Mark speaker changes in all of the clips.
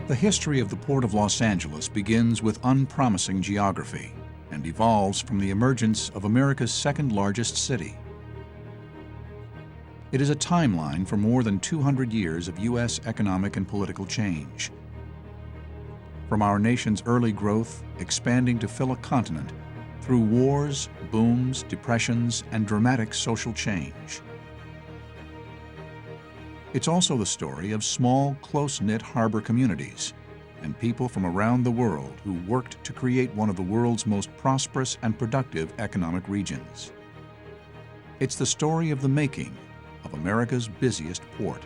Speaker 1: The history of the Port of Los Angeles begins with unpromising geography and evolves from the emergence of America's second largest city. It is a timeline for more than 200 years of U.S. economic and political change. From our nation's early growth, expanding to fill a continent, through wars, booms, depressions, and dramatic social change. It's also the story of small, close-knit harbor communities and people from around the world who worked to create one of the world's most prosperous and productive economic regions. It's the story of the making of America's busiest port.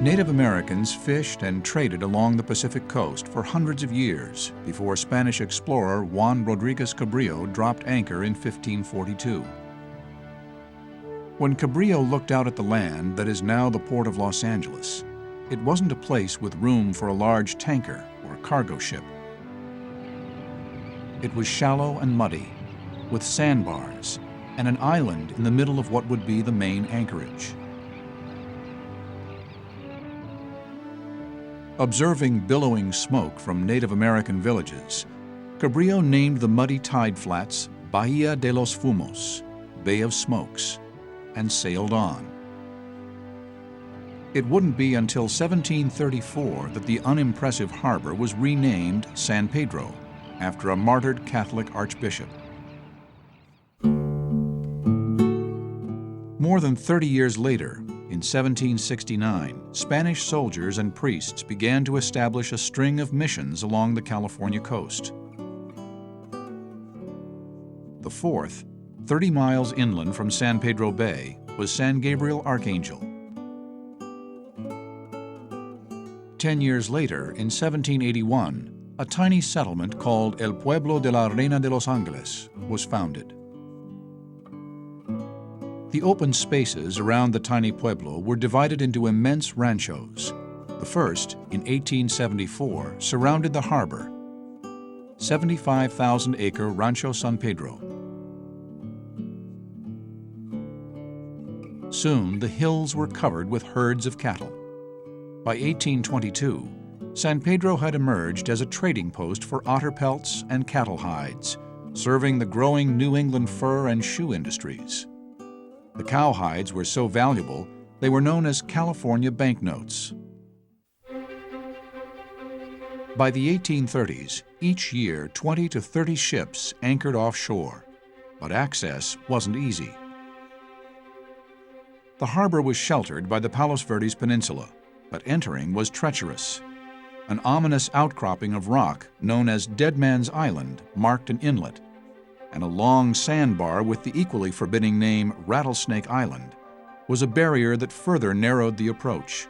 Speaker 1: Native Americans fished and traded along the Pacific coast for hundreds of years before Spanish explorer Juan Rodriguez Cabrillo dropped anchor in 1542. When Cabrillo looked out at the land that is now the Port of Los Angeles, it wasn't a place with room for a large tanker or cargo ship. It was shallow and muddy, with sandbars and an island in the middle of what would be the main anchorage. Observing billowing smoke from Native American villages, Cabrillo named the muddy tide flats Bahía de los Fumos, Bay of Smokes, and sailed on. It wouldn't be until 1734 that the unimpressive harbor was renamed San Pedro, after a martyred Catholic archbishop. More than 30 years later, in 1769, Spanish soldiers and priests began to establish a string of missions along the California coast. The fourth, 30 miles inland from San Pedro Bay, was San Gabriel Archangel. 10 years later, in 1781, a tiny settlement called El Pueblo de la Reina de los Ángeles was founded. The open spaces around the tiny pueblo were divided into immense ranchos. The first, in 1874, surrounded the harbor, 75,000-acre Rancho San Pedro. Soon, the hills were covered with herds of cattle. By 1822, San Pedro had emerged as a trading post for otter pelts and cattle hides, serving the growing New England fur and shoe industries. The cowhides were so valuable, they were known as California banknotes. By the 1830s, each year 20 to 30 ships anchored offshore, but access wasn't easy. The harbor was sheltered by the Palos Verdes Peninsula, but entering was treacherous. An ominous outcropping of rock known as Dead Man's Island marked an inlet, and a long sandbar with the equally forbidding name Rattlesnake Island was a barrier that further narrowed the approach.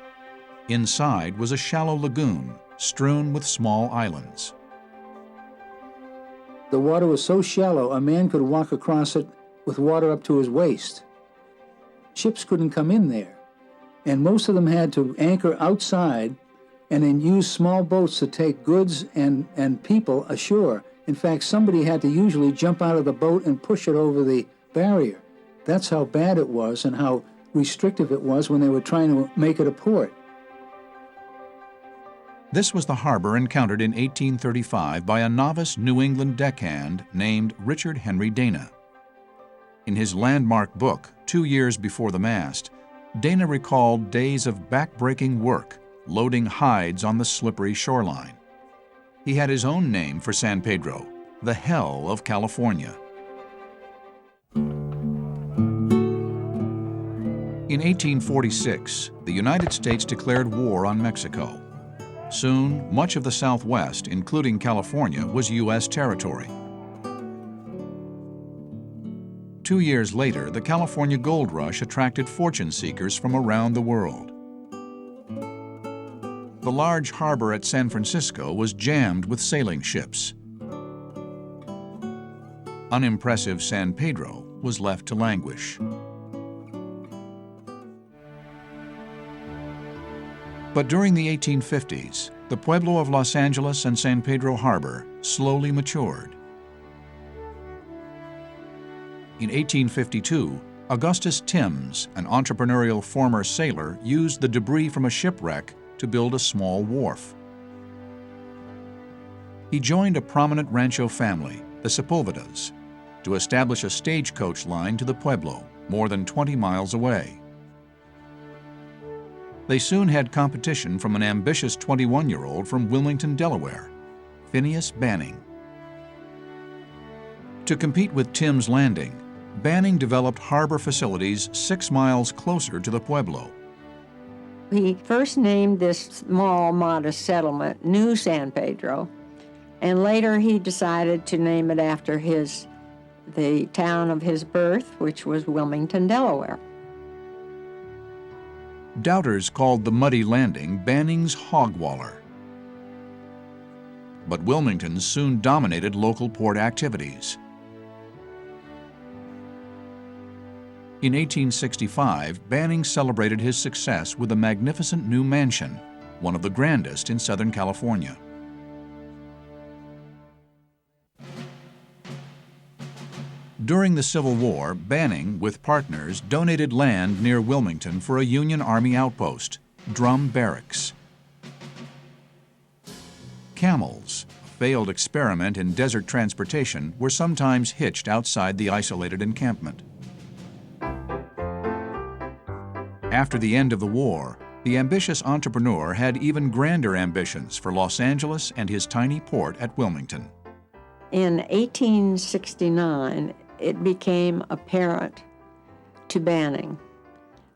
Speaker 1: Inside was a shallow lagoon strewn with small islands.
Speaker 2: The water was so shallow a man could walk across it with water up to his waist. Ships couldn't come in there, and most of them had to anchor outside and then use small boats to take goods and people ashore. In fact, somebody had to usually jump out of the boat and push it over the barrier. That's how bad it was and how restrictive it was when they were trying to make it a port.
Speaker 1: This was the harbor encountered in 1835 by a novice New England deckhand named Richard Henry Dana. In his landmark book, 2 years before the mast, Dana recalled days of back-breaking work, loading hides on the slippery shoreline. He had his own name for San Pedro, the Hell of California. In 1846, the United States declared war on Mexico. Soon, much of the Southwest, including California, was U.S. territory. 2 years later, the California gold rush attracted fortune seekers from around the world. The large harbor at San Francisco was jammed with sailing ships. Unimpressive San Pedro was left to languish. But during the 1850s, the pueblo of Los Angeles and San Pedro Harbor slowly matured. In 1852, Augustus Tims, an entrepreneurial former sailor, used the debris from a shipwreck to build a small wharf. He joined a prominent Rancho family, the Sepulvedas, to establish a stagecoach line to the pueblo, more than 20 miles away. They soon had competition from an ambitious 21-year-old from Wilmington, Delaware, Phineas Banning. To compete with Tims Landing, Banning developed harbor facilities 6 miles closer to the pueblo.
Speaker 3: He first named this small, modest settlement New San Pedro, and later he decided to name it after the town of his birth, which was Wilmington, Delaware.
Speaker 1: Doubters called the muddy landing Banning's Hogwaller. But Wilmington soon dominated local port activities. In 1865, Banning celebrated his success with a magnificent new mansion, one of the grandest in Southern California. During the Civil War, Banning, with partners, donated land near Wilmington for a Union Army outpost, Drum Barracks. Camels, a failed experiment in desert transportation, were sometimes hitched outside the isolated encampment. After the end of the war, the ambitious entrepreneur had even grander ambitions for Los Angeles and his tiny port at Wilmington.
Speaker 3: In 1869, it became apparent to Banning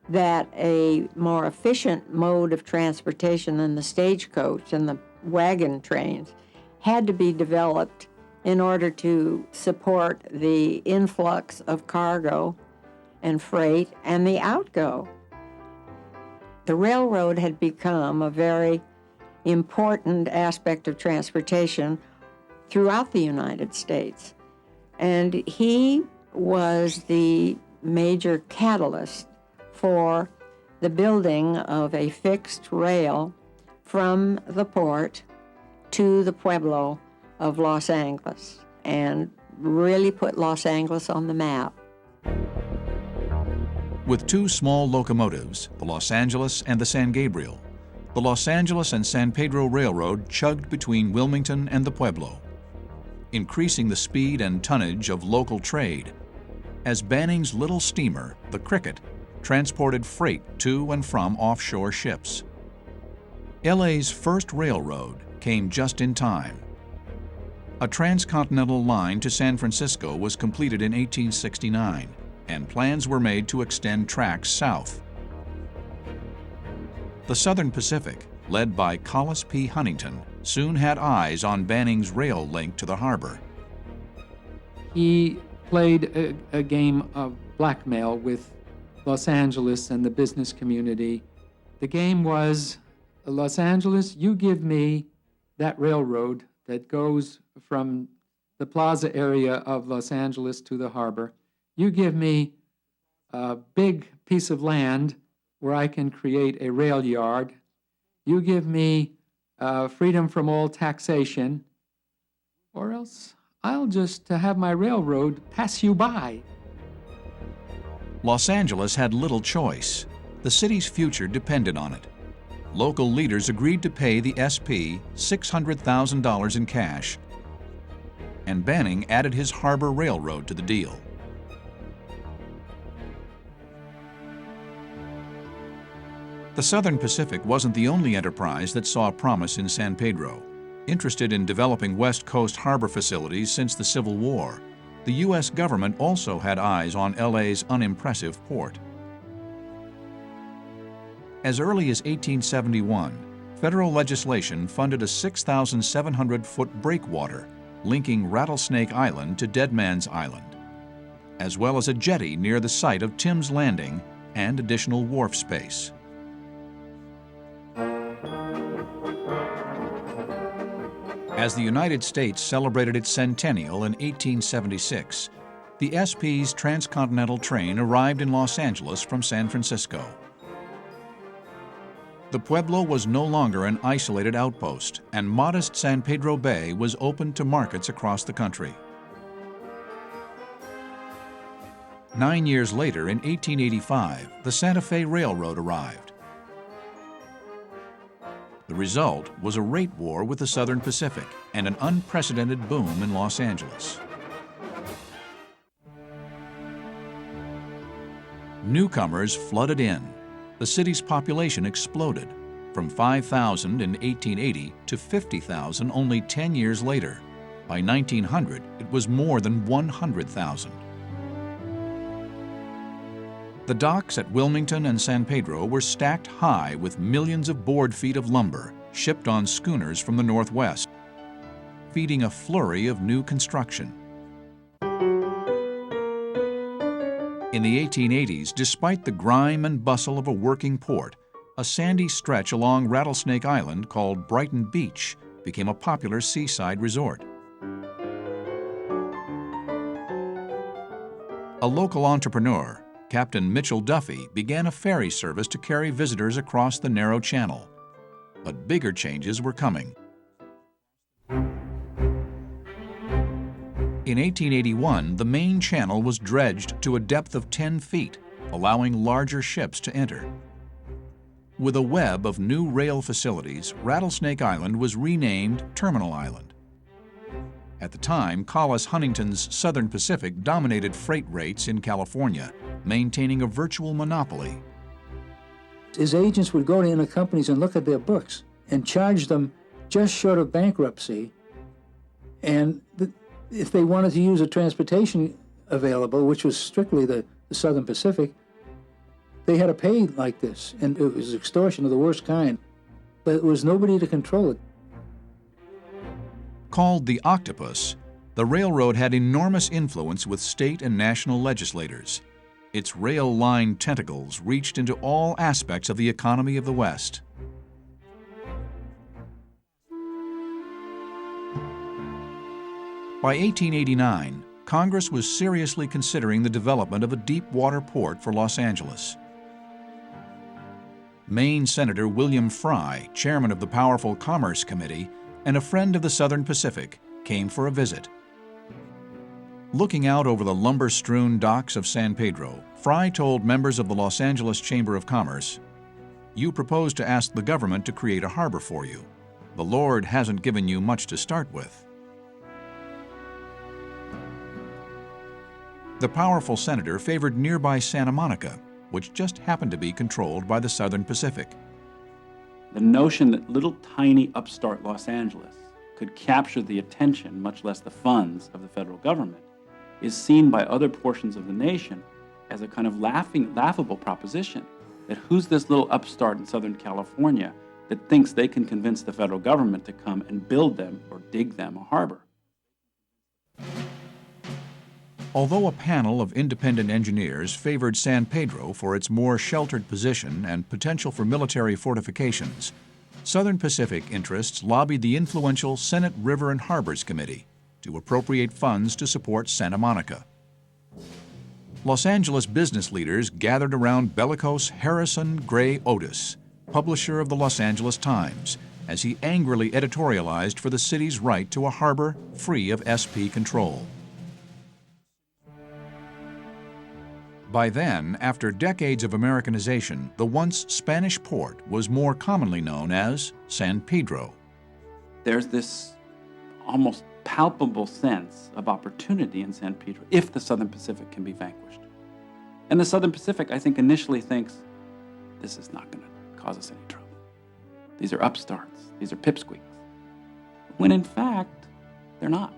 Speaker 3: that a more efficient mode of transportation than the stagecoach and the wagon trains had to be developed in order to support the influx of cargo and freight and the outgo. The railroad had become a very important aspect of transportation throughout the United States. And he was the major catalyst for the building of a fixed rail from the port to the pueblo of Los Angeles, and really put Los Angeles on the map.
Speaker 1: With 2 small locomotives, the Los Angeles and the San Gabriel, the Los Angeles and San Pedro Railroad chugged between Wilmington and the pueblo, increasing the speed and tonnage of local trade, as Banning's little steamer, the Cricket, transported freight to and from offshore ships. LA's first railroad came just in time. A transcontinental line to San Francisco was completed in 1869, and plans were made to extend tracks south. The Southern Pacific, led by Collis P. Huntington, soon had eyes on Banning's rail link to the harbor.
Speaker 2: He played a game of blackmail with Los Angeles and the business community. The game was, Los Angeles, you give me that railroad that goes from the plaza area of Los Angeles to the harbor. You give me a big piece of land where I can create a rail yard. You give me freedom from all taxation, or else I'll just have my railroad pass you by.
Speaker 1: Los Angeles had little choice. The city's future depended on it. Local leaders agreed to pay the SP $600,000 in cash, and Banning added his harbor railroad to the deal. The Southern Pacific wasn't the only enterprise that saw promise in San Pedro. Interested in developing West Coast harbor facilities since the Civil War, the U.S. government also had eyes on LA's unimpressive port. As early as 1871, federal legislation funded a 6,700-foot breakwater linking Rattlesnake Island to Dead Man's Island, as well as a jetty near the site of Tims Landing and additional wharf space. As the United States celebrated its centennial in 1876, the SP's transcontinental train arrived in Los Angeles from San Francisco. The pueblo was no longer an isolated outpost, and modest San Pedro Bay was open to markets across the country. 9 years later, in 1885, the Santa Fe Railroad arrived. The result was a rate war with the Southern Pacific and an unprecedented boom in Los Angeles. Newcomers flooded in. The city's population exploded, from 5,000 in 1880 to 50,000 only 10 years later. By 1900, it was more than 100,000. The docks at Wilmington and San Pedro were stacked high with millions of board feet of lumber shipped on schooners from the Northwest, feeding a flurry of new construction. In the 1880s, despite the grime and bustle of a working port, a sandy stretch along Rattlesnake Island called Brighton Beach became a popular seaside resort. A local entrepreneur, Captain Mitchell Duffy, began a ferry service to carry visitors across the narrow channel. But bigger changes were coming. In 1881, the main channel was dredged to a depth of 10 feet, allowing larger ships to enter. With a web of new rail facilities, Rattlesnake Island was renamed Terminal Island. At the time, Collis Huntington's Southern Pacific dominated freight rates in California, maintaining a virtual monopoly.
Speaker 2: His agents would go to intercompanies and look at their books and charge them just short of bankruptcy. And if they wanted to use a transportation available, which was strictly the Southern Pacific, they had to pay like this. And it was extortion of the worst kind. But there was nobody to control it.
Speaker 1: Called the Octopus, the railroad had enormous influence with state and national legislators. Its rail-lined tentacles reached into all aspects of the economy of the West. By 1889, Congress was seriously considering the development of a deep-water port for Los Angeles. Maine Senator William Frey, chairman of the powerful Commerce Committee, and a friend of the Southern Pacific, came for a visit. Looking out over the lumber-strewn docks of San Pedro, Frey told members of the Los Angeles Chamber of Commerce, "You propose to ask the government to create a harbor for you. The Lord hasn't given you much to start with." The powerful senator favored nearby Santa Monica, which just happened to be controlled by the Southern Pacific.
Speaker 4: The notion that little tiny upstart Los Angeles could capture the attention, much less the funds, of the federal government is seen by other portions of the nation as a kind of laughable proposition. That who's this little upstart in Southern California that thinks they can convince the federal government to come and build them or dig them a harbor?
Speaker 1: Although a panel of independent engineers favored San Pedro for its more sheltered position and potential for military fortifications, Southern Pacific interests lobbied the influential Senate River and Harbors Committee to appropriate funds to support Santa Monica. Los Angeles business leaders gathered around bellicose Harrison Gray Otis, publisher of the Los Angeles Times, as he angrily editorialized for the city's right to a harbor free of SP control. By then, after decades of Americanization, the once Spanish port was more commonly known as San Pedro.
Speaker 4: There's this almost palpable sense of opportunity in San Pedro if the Southern Pacific can be vanquished. And the Southern Pacific, I think, initially thinks, this is not going to cause us any trouble. These are upstarts. These are pipsqueaks. When in fact, they're not.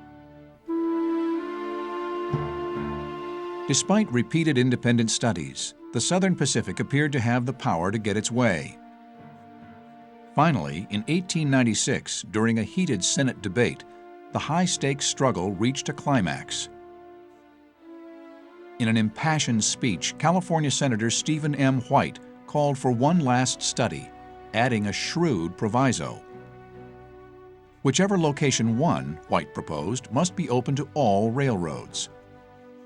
Speaker 1: Despite repeated independent studies, the Southern Pacific appeared to have the power to get its way. Finally, in 1896, during a heated Senate debate, the high-stakes struggle reached a climax. In an impassioned speech, California Senator Stephen M. White called for one last study, adding a shrewd proviso. Whichever location won, White proposed, must be open to all railroads.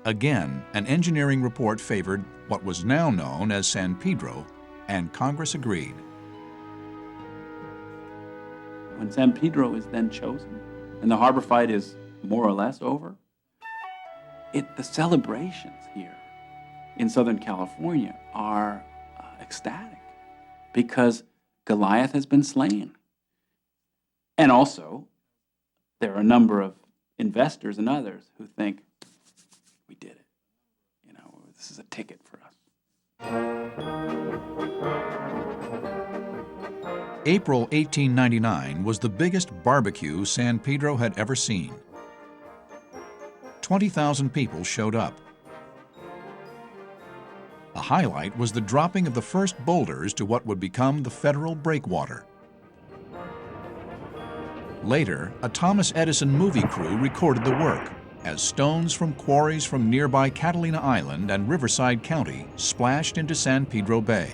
Speaker 1: Again, an engineering report favored what was now known as San Pedro, and Congress agreed.
Speaker 4: When San Pedro is then chosen, and the harbor fight is more or less over, the celebrations here in Southern California are ecstatic because Goliath has been slain. And also, there are a number of investors and others who think, we did it. You know, this is a ticket for us.
Speaker 1: April 1899 was the biggest barbecue San Pedro had ever seen. 20,000 people showed up. The highlight was the dropping of the first boulders to what would become the federal breakwater. Later, a Thomas Edison movie crew recorded the work as stones from quarries from nearby Catalina Island and Riverside County splashed into San Pedro Bay.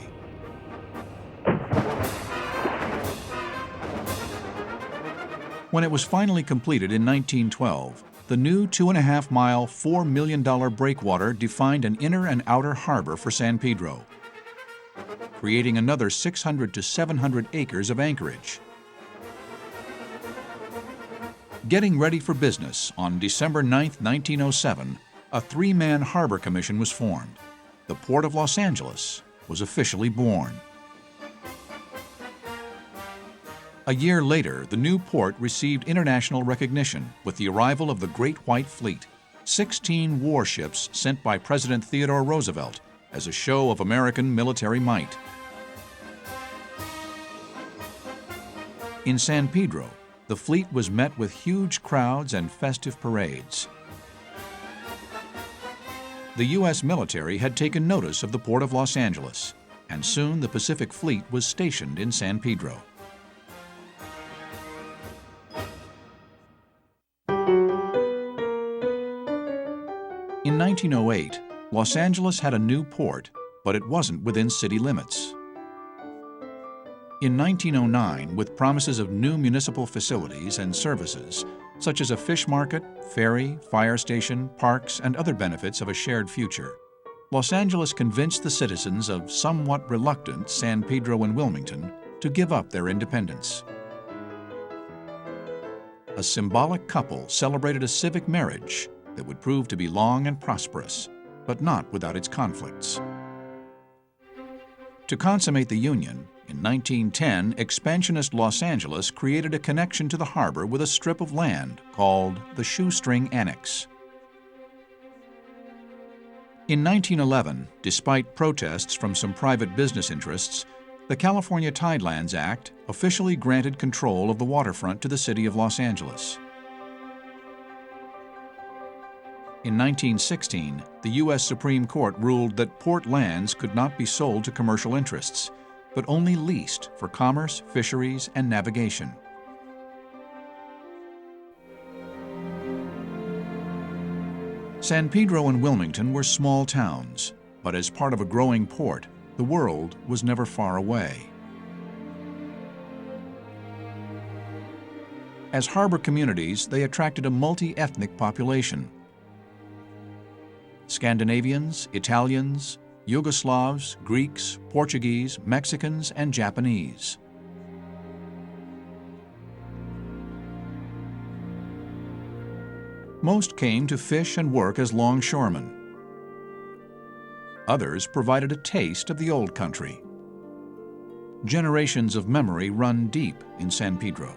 Speaker 1: When it was finally completed in 1912, the new 2.5-mile, $4 million breakwater defined an inner and outer harbor for San Pedro, creating another 600 to 700 acres of anchorage. Getting ready for business, on December 9, 1907, a 3-man harbor commission was formed. The Port of Los Angeles was officially born. A year later, the new port received international recognition with the arrival of the Great White Fleet, 16 warships sent by President Theodore Roosevelt as a show of American military might. In San Pedro, the fleet was met with huge crowds and festive parades. The U.S. military had taken notice of the Port of Los Angeles, and soon the Pacific Fleet was stationed in San Pedro. In 1908, Los Angeles had a new port, but it wasn't within city limits. In 1909, with promises of new municipal facilities and services, such as a fish market, ferry, fire station, parks, and other benefits of a shared future, Los Angeles convinced the citizens of somewhat reluctant San Pedro and Wilmington to give up their independence. A symbolic couple celebrated a civic marriage that would prove to be long and prosperous, but not without its conflicts. To consummate the union, in 1910, expansionist Los Angeles created a connection to the harbor with a strip of land called the Shoestring Annex. In 1911, despite protests from some private business interests, the California Tidelands Act officially granted control of the waterfront to the city of Los Angeles. In 1916, the U.S. Supreme Court ruled that port lands could not be sold to commercial interests, but only leased for commerce, fisheries, and navigation. San Pedro and Wilmington were small towns, but as part of a growing port, the world was never far away. As harbor communities, they attracted a multi-ethnic population. Scandinavians, Italians, Yugoslavs, Greeks, Portuguese, Mexicans, and Japanese. Most came to fish and work as longshoremen. Others provided a taste of the old country. Generations of memory run deep in San Pedro.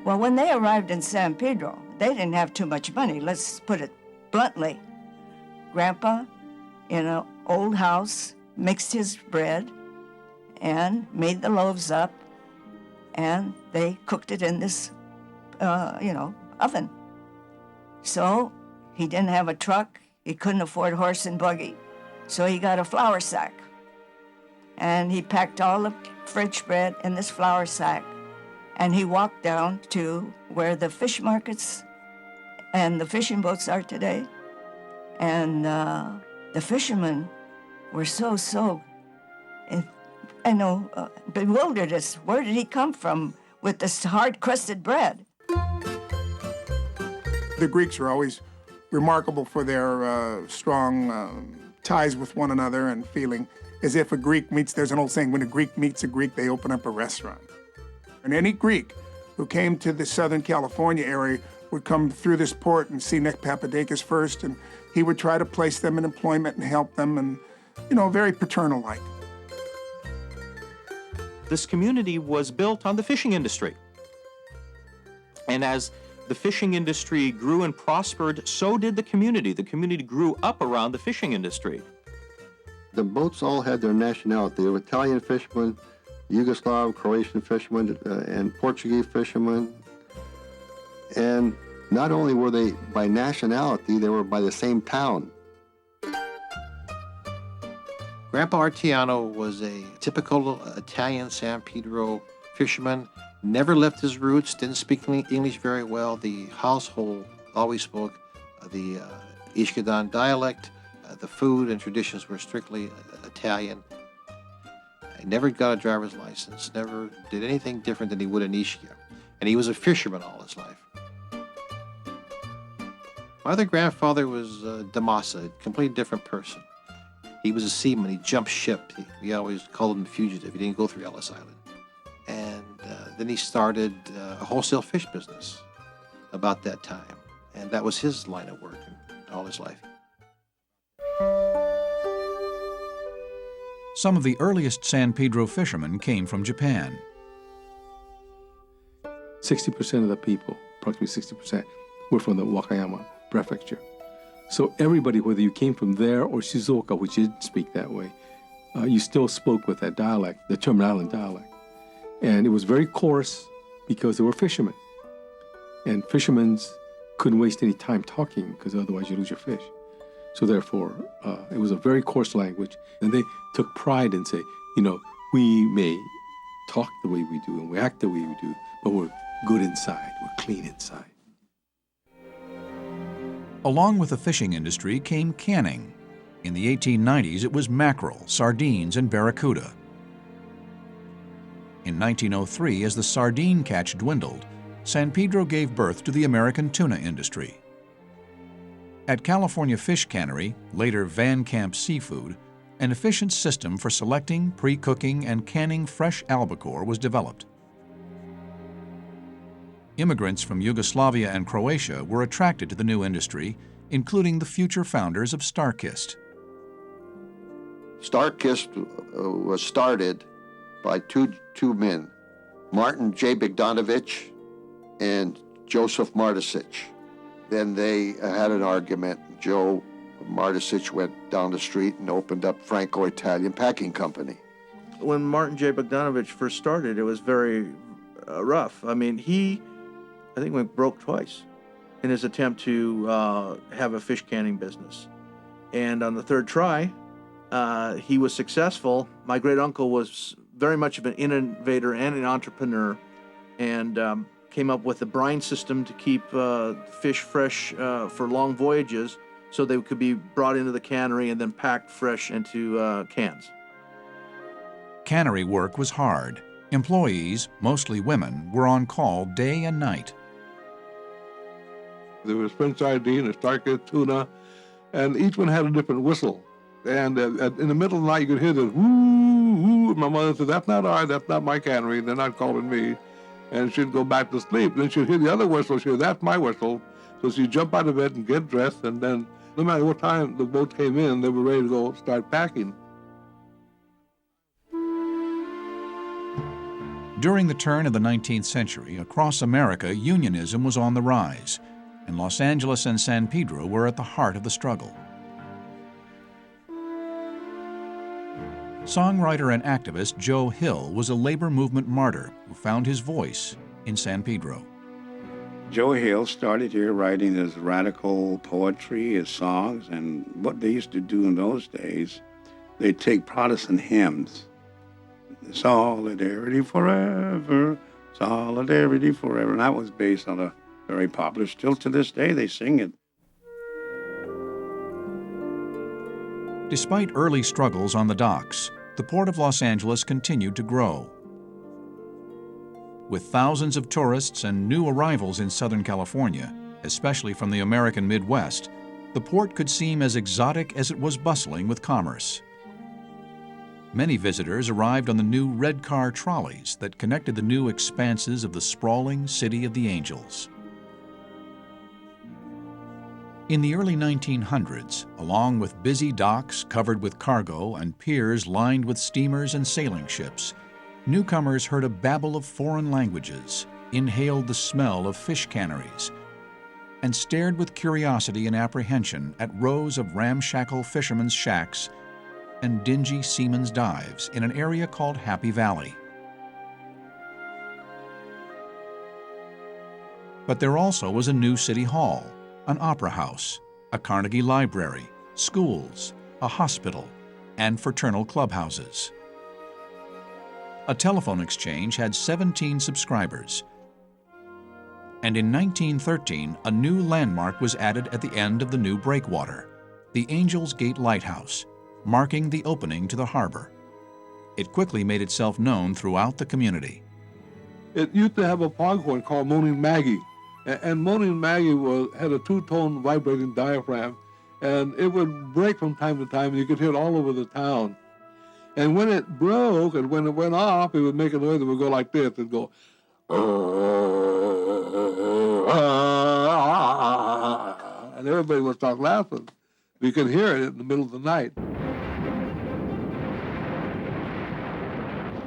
Speaker 5: Well, when they arrived in San Pedro, they didn't have too much money, let's put it bluntly. Grandpa, in an old house, mixed his bread and made the loaves up, and they cooked it in this, oven. So he didn't have a truck. He couldn't afford horse and buggy. So he got a flour sack. And he packed all the French bread in this flour sack. And he walked down to where the fish markets and the fishing boats are today. And the fishermen were bewildered as where did he come from? with this hard-crusted bread.
Speaker 6: The Greeks were always remarkable for their strong ties with one another and feeling as if a Greek meets, there's an old saying, when a Greek meets a Greek, they open up a restaurant. And any Greek who came to the Southern California area would come through this port and see Nick Papadakis first, and he would try to place them in employment and help them, and, you know, very paternal-like.
Speaker 7: This community was built on the fishing industry. And as the fishing industry grew and prospered, so did the community. The community grew up around the fishing industry.
Speaker 8: The boats all had their nationality. There were Italian fishermen, Yugoslav, Croatian fishermen, and Portuguese fishermen. And not only were they by nationality, they were by the same town.
Speaker 9: Grandpa Artiano was a typical Italian San Pedro fisherman, never left his roots, didn't speak English very well. The household always spoke the Ishkadan dialect. The food and traditions were strictly Italian. He never got a driver's license, never did anything different than he would in Ischia. And he was a fisherman all his life. My other grandfather was Damasa, a completely different person. He was a seaman. He jumped ship. We always called him a fugitive. He didn't go through Ellis Island. And then he started a wholesale fish business about that time. And that was his line of work all his life.
Speaker 1: Some of the earliest San Pedro fishermen came from Japan.
Speaker 10: 60% of the people, approximately 60%, were from the Wakayama prefecture. So everybody, whether you came from there or Shizuoka, which didn't speak that way, you still spoke with that dialect, the Terminal Island dialect. And it was very coarse because they were fishermen. And fishermen couldn't waste any time talking because otherwise you lose your fish. So therefore, it was a very coarse language. And they took pride in saying, you know, we may talk the way we do and we act the way we do, but we're good inside, we're clean inside.
Speaker 1: Along with the fishing industry came canning. In the 1890s, it was mackerel, sardines, and barracuda. In 1903, as the sardine catch dwindled, San Pedro gave birth to the American tuna industry. At California Fish Cannery, later Van Camp Seafood, an efficient system for selecting, pre-cooking, and canning fresh albacore was developed. Immigrants from Yugoslavia and Croatia were attracted to the new industry, including the future founders of StarKist.
Speaker 8: StarKist was started by two men, Martin J. Bogdanovich and Joseph Martisic. Then they had an argument. Joe Martisic went down the street and opened up Franco-Italian Packing Company.
Speaker 11: When Martin J. Bogdanovich first started, it was very rough. I mean, I think went broke twice in his attempt to have a fish canning business. And on the third try, he was successful. My great uncle was very much of an innovator and an entrepreneur, and came up with a brine system to keep fish fresh for long voyages so they could be brought into the cannery and then packed fresh into cans.
Speaker 1: Cannery work was hard. Employees, mostly women, were on call day and night.
Speaker 12: There was French sardine, a StarKist tuna, and each one had a different whistle. And in the middle of the night, you could hear this whoo, whoo. My mother said, "That's not ours, that's not my cannery, they're not calling me." And she'd go back to sleep. Then she'd hear the other whistle, she'd say, "That's my whistle." So she'd jump out of bed and get dressed, and then no matter what time the boat came in, they were ready to go start packing.
Speaker 1: During the turn of the 19th century, across America, unionism was on the rise, and Los Angeles and San Pedro were at the heart of the struggle. Songwriter and activist Joe Hill was a labor movement martyr who found his voice in San Pedro.
Speaker 13: Joe Hill started here writing his radical poetry, his songs, and what they used to do in those days, they'd take Protestant hymns, Solidarity Forever, Solidarity Forever, and that was based on a very popular, still to this day they sing it.
Speaker 1: Despite early struggles on the docks, the Port of Los Angeles continued to grow. With thousands of tourists and new arrivals in Southern California, especially from the American Midwest, the port could seem as exotic as it was bustling with commerce. Many visitors arrived on the new red car trolleys that connected the new expanses of the sprawling City of the Angels. In the early 1900s, along with busy docks covered with cargo and piers lined with steamers and sailing ships, newcomers heard a babble of foreign languages, inhaled the smell of fish canneries, and stared with curiosity and apprehension at rows of ramshackle fishermen's shacks and dingy seamen's dives in an area called Happy Valley. But there also was a new city hall, an opera house, a Carnegie Library, schools, a hospital, and fraternal clubhouses. A telephone exchange had 17 subscribers. And in 1913, a new landmark was added at the end of the new breakwater, the Angels Gate Lighthouse, marking the opening to the harbor. It quickly made itself known throughout the community.
Speaker 12: It used to have a foghorn called Moaning Maggie. And Moaning Maggie had a two-tone vibrating diaphragm, and it would break from time to time, and you could hear it all over the town. And when it broke and when it went off, it would make a noise that would go like this. It would go, and everybody would start laughing. You could hear it in the middle of the night.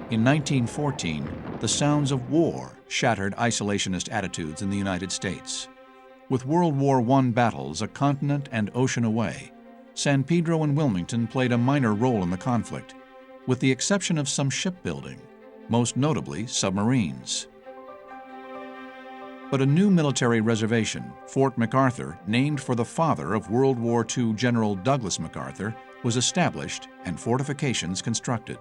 Speaker 1: In 1914, the sounds of war shattered isolationist attitudes in the United States. With World War I battles a continent and ocean away, San Pedro and Wilmington played a minor role in the conflict, with the exception of some shipbuilding, most notably submarines. But a new military reservation, Fort MacArthur, named for the father of World War II General Douglas MacArthur, was established and fortifications constructed.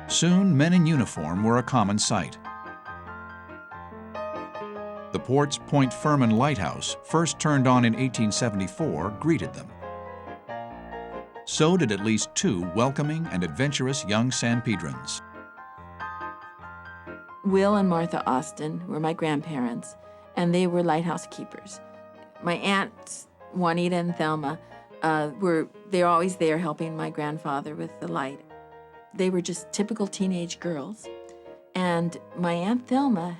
Speaker 1: Soon, men in uniform were a common sight. The port's Point Furman Lighthouse, first turned on in 1874, greeted them. So did at least two welcoming and adventurous young San Pedrans.
Speaker 14: Will and Martha Austin were my grandparents, and they were lighthouse keepers. My aunts, Juanita and Thelma, they're always there helping my grandfather with the light. They were just typical teenage girls. And my Aunt Thelma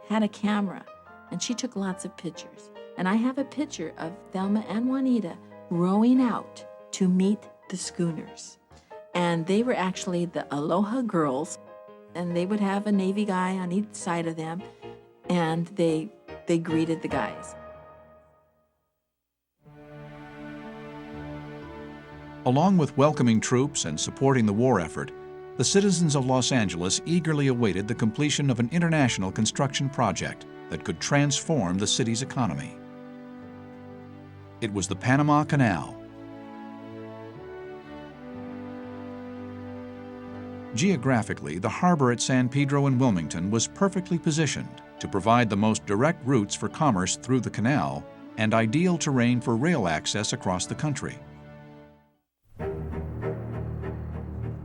Speaker 14: had a camera, and she took lots of pictures. And I have a picture of Thelma and Juanita rowing out to meet the schooners. And they were actually the Aloha girls, and they would have a Navy guy on each side of them, and they greeted the guys.
Speaker 1: Along with welcoming troops and supporting the war effort, the citizens of Los Angeles eagerly awaited the completion of an international construction project that could transform the city's economy. It was the Panama Canal. Geographically, the harbor at San Pedro and Wilmington was perfectly positioned to provide the most direct routes for commerce through the canal and ideal terrain for rail access across the country.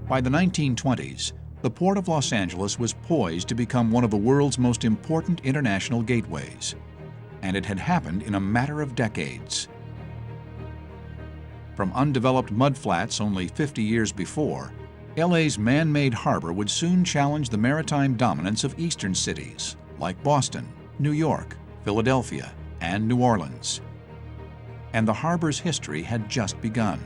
Speaker 1: By the 1920s, the Port of Los Angeles was poised to become one of the world's most important international gateways, and it had happened in a matter of decades. From undeveloped mudflats only 50 years before, LA's man-made harbor would soon challenge the maritime dominance of eastern cities like Boston, New York, Philadelphia, and New Orleans. And the harbor's history had just begun.